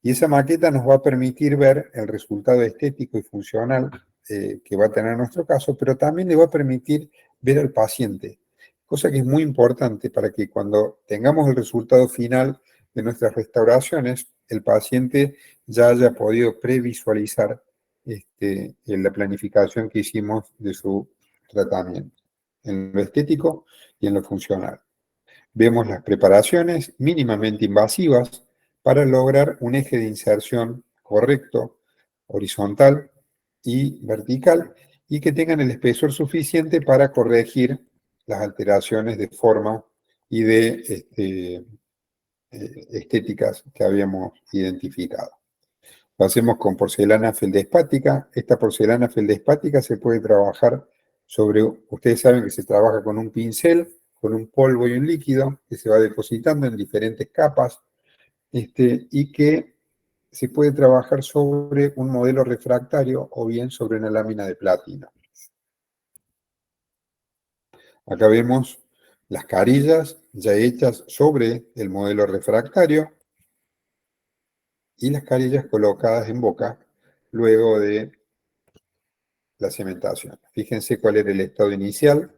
y esa maqueta nos va a permitir ver el resultado estético y funcional que va a tener nuestro caso, pero también le va a permitir ver al paciente, cosa que es muy importante para que cuando tengamos el resultado final de nuestras restauraciones, el paciente ya haya podido previsualizar en la planificación que hicimos de su tratamiento, en lo estético y en lo funcional. Vemos las preparaciones mínimamente invasivas para lograr un eje de inserción correcto, horizontal y vertical, y que tengan el espesor suficiente para corregir las alteraciones de forma y de estéticas que habíamos identificado. Lo hacemos con porcelana feldespática. Esta porcelana feldespática se puede trabajar sobre, ustedes saben que se trabaja con un pincel, con un polvo y un líquido que se va depositando en diferentes capas y que se puede trabajar sobre un modelo refractario o bien sobre una lámina de platino. Acá vemos las carillas ya hechas sobre el modelo refractario y las carillas colocadas en boca luego de la cementación. Fíjense cuál era el estado inicial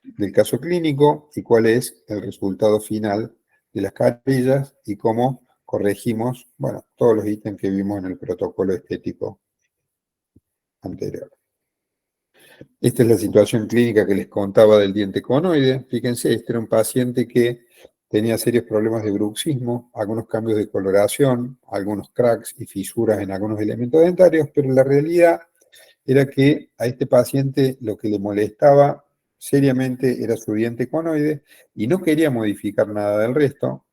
del caso clínico y cuál es el resultado final de las carillas y cómo corregimos, bueno, todos los ítems que vimos en el protocolo estético anterior. Esta es la situación clínica que les contaba del diente conoide. Fíjense, este era un paciente que tenía serios problemas de bruxismo, algunos cambios de coloración, algunos cracks y fisuras en algunos elementos dentarios, pero la realidad era que a este paciente lo que le molestaba seriamente era su diente conoide y no quería modificar nada del resto,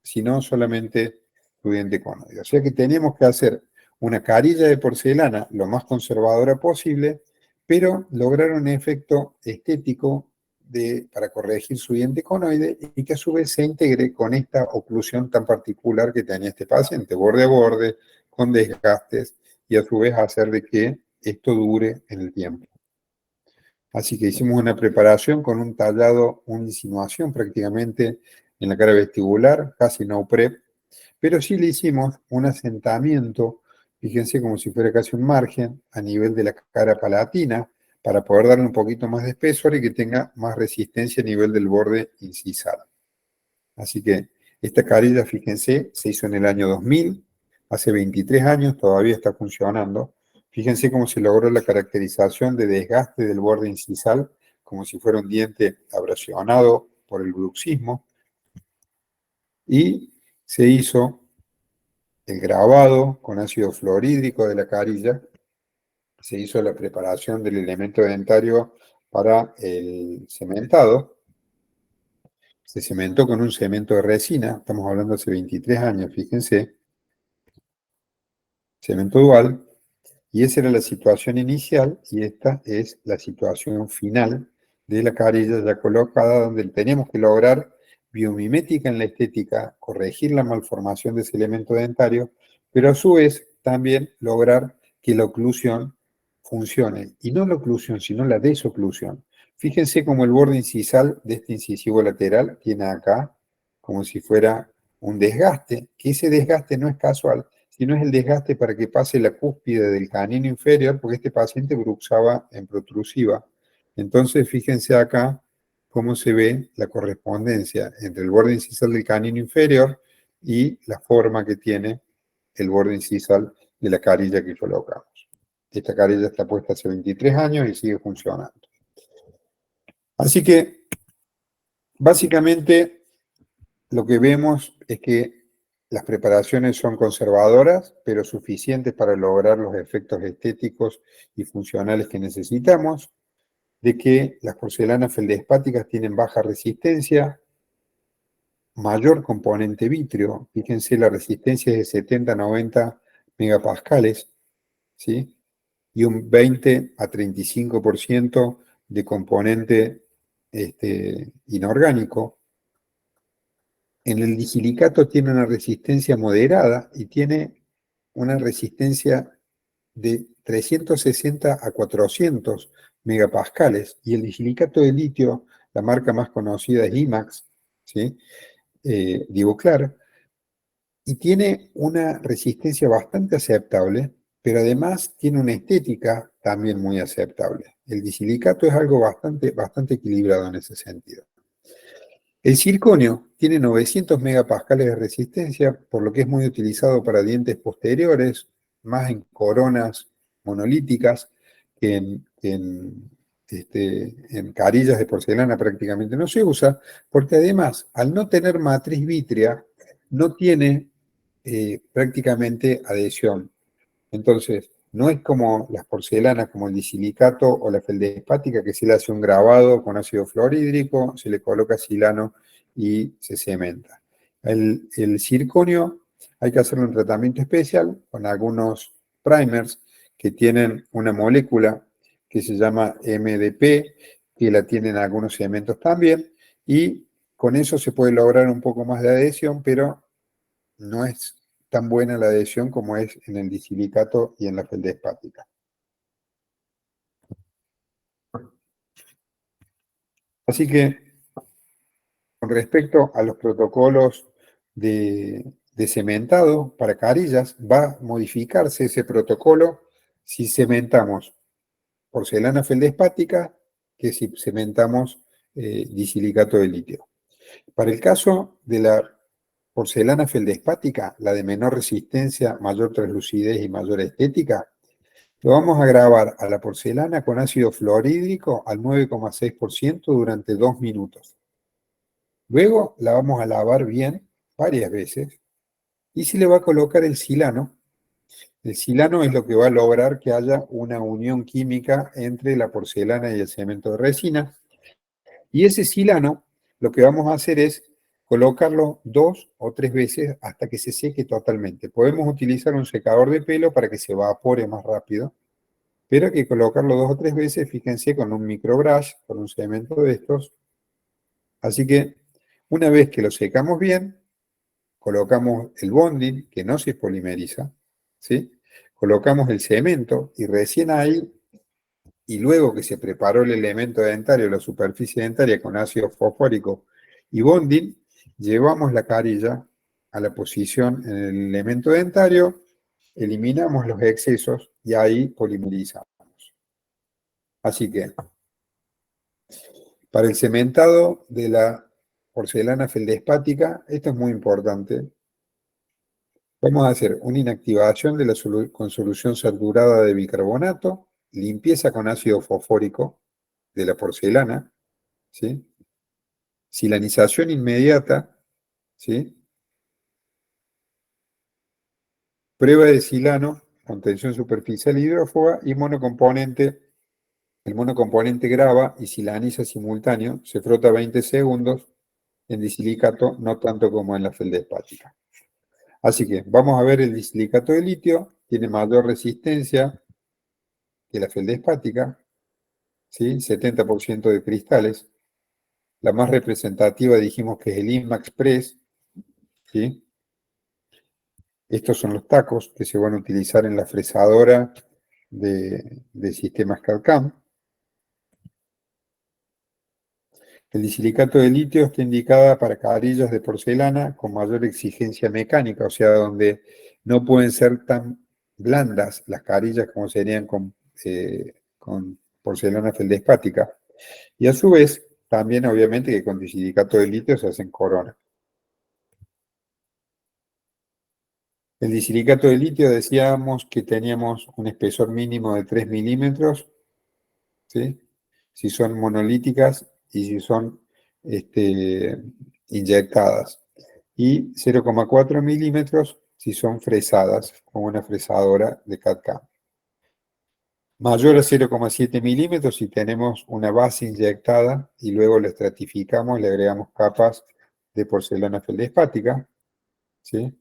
sino solamente su diente conoide. O sea que teníamos que hacer una carilla de porcelana lo más conservadora posible, pero lograr un efecto estético para corregir su diente conoide y que a su vez se integre con esta oclusión tan particular que tenía este paciente, borde a borde, con desgastes, y a su vez hacer de que esto dure en el tiempo. Así que hicimos una preparación con un tallado, una insinuación prácticamente en la cara vestibular, casi no prep, pero sí le hicimos un asentamiento, fíjense como si fuera casi un margen a nivel de la cara palatina, para poder darle un poquito más de espesor y que tenga más resistencia a nivel del borde incisal. Así que esta carilla, fíjense, se hizo en el año 2000, hace 23 años, todavía está funcionando. Fíjense cómo se logró la caracterización de desgaste del borde incisal, como si fuera un diente abrasionado por el bruxismo. Y se hizo el grabado con ácido fluorhídrico de la carilla, se hizo la preparación del elemento dentario para el cementado. Se cementó con un cemento de resina, estamos hablando hace 23 años, fíjense, cemento dual, y esa era la situación inicial, y esta es la situación final de la carilla ya colocada, donde teníamos que lograr biomimética en la estética, corregir la malformación de ese elemento dentario, pero a su vez también lograr que la oclusión funcione, y no la oclusión, sino la desoclusión. Fíjense cómo el borde incisal de este incisivo lateral tiene acá como si fuera un desgaste, que ese desgaste no es casual, sino es el desgaste para que pase la cúspide del canino inferior, porque este paciente bruxaba en protrusiva. Entonces, fíjense acá cómo se ve la correspondencia entre el borde incisal del canino inferior y la forma que tiene el borde incisal de la carilla que colocamos. Esta carilla está puesta hace 23 años y sigue funcionando. Así que, básicamente, lo que vemos es que las preparaciones son conservadoras, pero suficientes para lograr los efectos estéticos y funcionales que necesitamos, de que las porcelanas feldespáticas tienen baja resistencia, mayor componente vítreo, fíjense la resistencia es de 70 a 90 megapascales, ¿sí? Y un 20 a 35% de componente inorgánico. En el digilicato tiene una resistencia moderada y tiene una resistencia de 360 a 400 megapascales. Y el digilicato de litio, la marca más conocida es IMAX, ¿sí? Divoclar, y tiene una resistencia bastante aceptable, pero además tiene una estética también muy aceptable. El disilicato es algo bastante equilibrado en ese sentido. El circonio tiene 900 megapascales de resistencia, por lo que es muy utilizado para dientes posteriores, más en coronas monolíticas que en carillas de porcelana prácticamente no se usa, porque además, al no tener matriz vítrea, no tiene prácticamente adhesión. Entonces, no es como las porcelanas, como el disilicato o la feldespática, que se le hace un grabado con ácido fluorhídrico, se le coloca silano y se cementa. El circonio hay que hacerle un tratamiento especial con algunos primers que tienen una molécula que se llama MDP, que la tienen algunos cementos también, y con eso se puede lograr un poco más de adhesión, pero no es tan buena la adhesión como es en el disilicato y en la feldespática. Así que, con respecto a los protocolos de cementado para carillas, va a modificarse ese protocolo si cementamos porcelana feldespática que si cementamos disilicato de litio. Para el caso de la porcelana feldespática, la de menor resistencia, mayor translucidez y mayor estética, lo vamos a grabar a la porcelana con ácido fluorhídrico al 9,6% durante 2 minutos. Luego la vamos a lavar bien varias veces y se le va a colocar el silano. El silano es lo que va a lograr que haya una unión química entre la porcelana y el cemento de resina. Y ese silano lo que vamos a hacer es colocarlo 2 o 3 veces hasta que se seque totalmente. Podemos utilizar un secador de pelo para que se evapore más rápido, pero hay que colocarlo 2 o 3 veces, fíjense, con un microbrush, con un cemento de estos. Así que una vez que lo secamos bien, colocamos el bonding, que no se polimeriza, ¿sí? Colocamos el cemento y recién ahí, y luego que se preparó el elemento dentario, la superficie dentaria con ácido fosfórico y bonding, llevamos la carilla a la posición en el elemento dentario, eliminamos los excesos y ahí polimerizamos. Así que, para el cementado de la porcelana feldespática, esto es muy importante. Vamos a hacer una inactivación de con solución saturada de bicarbonato, limpieza con ácido fosfórico de la porcelana, ¿sí? Silanización inmediata, ¿sí? Prueba de silano con tensión superficial hidrófoba y monocomponente. El monocomponente graba y silaniza simultáneo, se frota 20 segundos, en disilicato no tanto como en la feldespática. Así que vamos a ver el disilicato de litio, tiene mayor resistencia que la feldespática, ¿sí? 70% de cristales. La más representativa dijimos que es el IMAX Press, ¿sí? Estos son los tacos que se van a utilizar en la fresadora de sistemas CAD/CAM. El disilicato de litio está indicada para carillas de porcelana con mayor exigencia mecánica, o sea, donde no pueden ser tan blandas las carillas como serían con porcelana feldespática. Y a su vez, también obviamente que con disilicato de litio se hacen coronas. El disilicato de litio decíamos que teníamos un espesor mínimo de 3 milímetros, ¿sí? Si son monolíticas y si son inyectadas. Y 0,4 milímetros si son fresadas con una fresadora de CAD/CAM. Mayor a 0,7 milímetros si tenemos una base inyectada y luego la estratificamos, le agregamos capas de porcelana feldespática, ¿sí?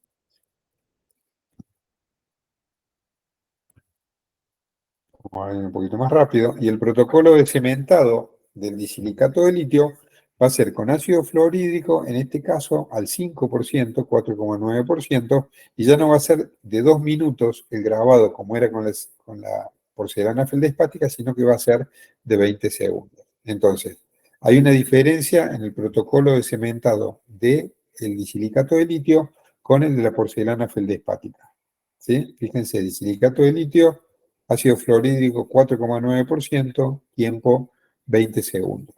Vamos a ir un poquito más rápido. Y el protocolo de cementado del disilicato de litio va a ser con ácido fluorhídrico, en este caso al 5%, 4,9%, y ya no va a ser de 2 minutos el grabado como era con la porcelana feldespática, sino que va a ser de 20 segundos. Entonces, hay una diferencia en el protocolo de cementado del disilicato de litio con el de la porcelana feldespática, ¿sí? Fíjense, disilicato de litio, ácido fluorhídrico 4,9%, tiempo 20 segundos.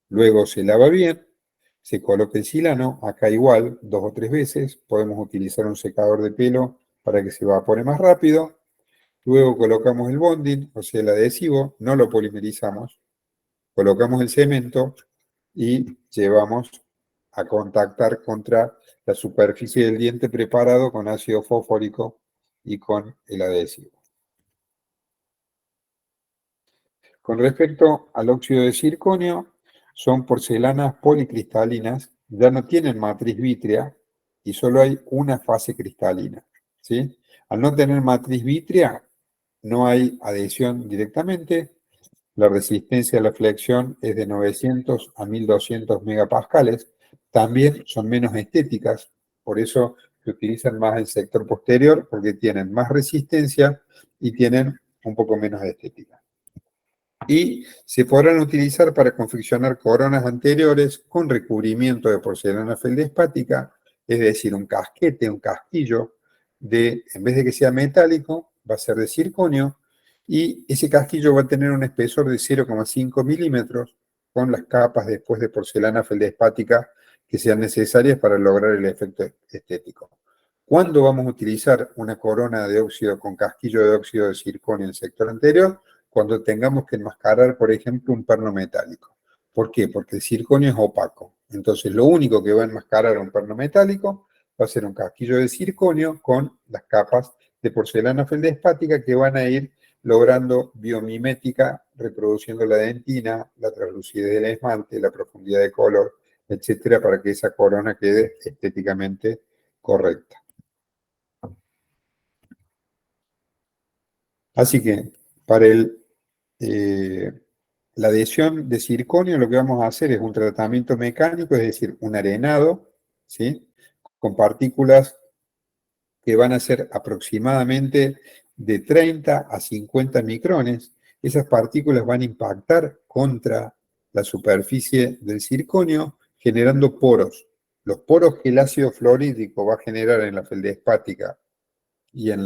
Luego se lava bien, se coloca el silano, acá igual, 2 o 3 veces. Podemos utilizar un secador de pelo para que se evapore más rápido. Luego colocamos el bonding, o sea, el adhesivo, no lo polimerizamos. Colocamos el cemento y llevamos a contactar contra la superficie del diente preparado con ácido fosfórico y con el adhesivo. Con respecto al óxido de circonio, son porcelanas policristalinas, ya no tienen matriz vítrea y solo hay una fase cristalina, ¿sí? Al no tener matriz vítrea, no hay adhesión directamente. La resistencia a la flexión es de 900 a 1200 megapascales. También son menos estéticas, por eso se utilizan más en el sector posterior, porque tienen más resistencia y tienen un poco menos de estética. Y se podrán utilizar para confeccionar coronas anteriores con recubrimiento de porcelana feldespática, es decir, un casquete, un casquillo, en vez de que sea metálico, va a ser de circonio, y ese casquillo va a tener un espesor de 0,5 milímetros con las capas después de porcelana feldespática que sean necesarias para lograr el efecto estético. ¿Cuándo vamos a utilizar una corona de óxido con casquillo de óxido de circonio en el sector anterior? Cuando tengamos que enmascarar, por ejemplo, un perno metálico. ¿Por qué? Porque el circonio es opaco. Entonces, lo único que va a enmascarar un perno metálico va a ser un casquillo de circonio con las capas de porcelana feldespática que van a ir logrando biomimética, reproduciendo la dentina, la translucidez del esmalte, la profundidad de color, etcétera, para que esa corona quede estéticamente correcta. Así que, para la adhesión de circonio, lo que vamos a hacer es un tratamiento mecánico, es decir, un arenado, ¿sí? Con partículas que van a ser aproximadamente de 30 a 50 micrones. Esas partículas van a impactar contra la superficie del circonio, generando poros. Los poros que el ácido fluorhídrico va a generar en la feldespática y en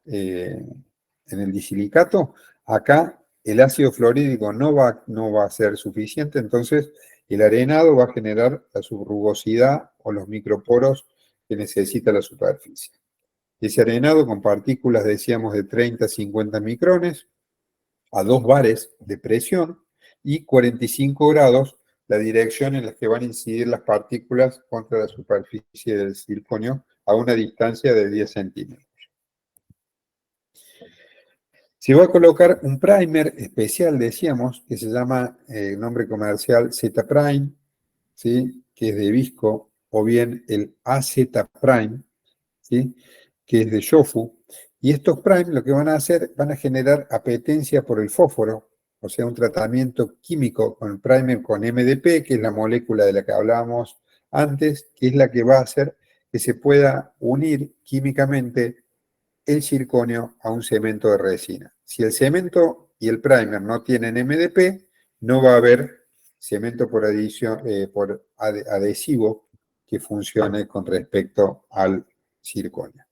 el disilicato, acá el ácido fluorhídrico no va a ser suficiente, entonces el arenado va a generar la subrugosidad o los microporos que necesita la superficie. Ese arenado con partículas, decíamos, de 30 a 50 micrones, a 2 bares de presión y 45 grados, la dirección en la que van a incidir las partículas contra la superficie del circonio a una distancia de 10 centímetros. Se va a colocar un primer especial, decíamos, que se llama, nombre comercial Z-Prime, ¿sí? Que es de visco, o bien el AZ-Prime, ¿sí? Que es de Shofu. Y estos prime lo que van a hacer, van a generar apetencia por el fósforo, o sea, un tratamiento químico con el primer con MDP, que es la molécula de la que hablábamos antes, que es la que va a hacer que se pueda unir químicamente el circonio a un cemento de resina. Si el cemento y el primer no tienen MDP, no va a haber cemento por adición, por adhesivo que funcione con respecto al circonio.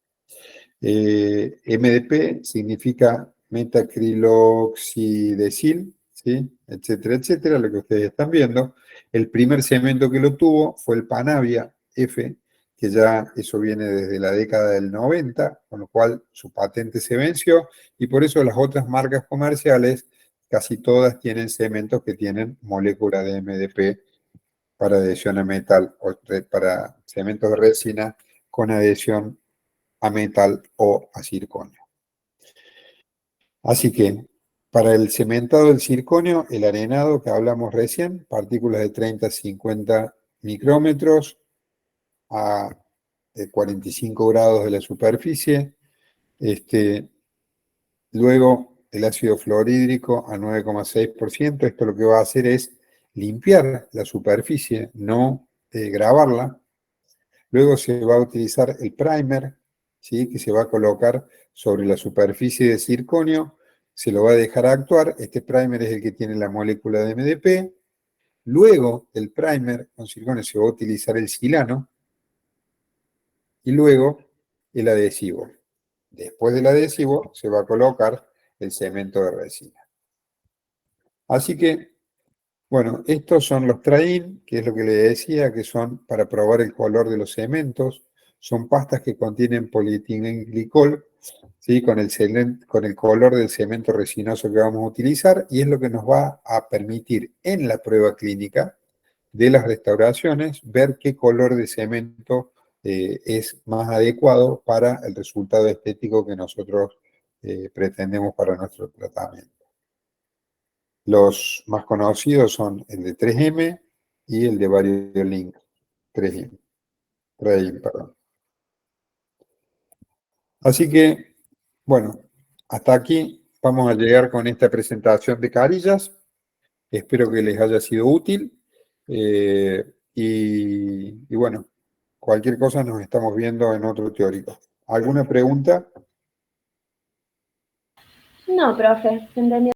MDP significa metacriloxidesil, ¿sí? Etcétera, etcétera, lo que ustedes están viendo. El primer cemento que lo tuvo fue el Panavia F, que ya eso viene desde la década del 90, con lo cual su patente se venció, y por eso las otras marcas comerciales, casi todas tienen cementos que tienen molécula de MDP para adhesión a metal, o para cementos de resina con adhesión a metal o a circonio. Así que, para el cementado del circonio, el arenado que hablamos recién, partículas de 30 a 50 micrómetros a 45 grados de la superficie. Luego, el ácido fluorhídrico a 9,6%. Esto lo que va a hacer es limpiar la superficie, no grabarla. Luego se va a utilizar el primer, ¿sí? Que se va a colocar sobre la superficie de circonio, se lo va a dejar actuar. Este primer es el que tiene la molécula de MDP. Luego del primer con circonio se va a utilizar el silano y luego el adhesivo. Después del adhesivo se va a colocar el cemento de resina. Así que Bueno, estos son los train, que es lo que le decía, que son para probar el color de los cementos. Son pastas que contienen polietilenglicol, ¿sí? Con el color del cemento resinoso que vamos a utilizar, y es lo que nos va a permitir en la prueba clínica de las restauraciones ver qué color de cemento es más adecuado para el resultado estético que nosotros pretendemos para nuestro tratamiento. Los más conocidos son el de 3M y el de Variolink 3M. 3M, perdón. Así que, bueno, hasta aquí vamos a llegar con esta presentación de carillas. Espero que les haya sido útil. Y bueno, cualquier cosa nos estamos viendo en otro teórico. ¿Alguna pregunta? No, profe, entendí.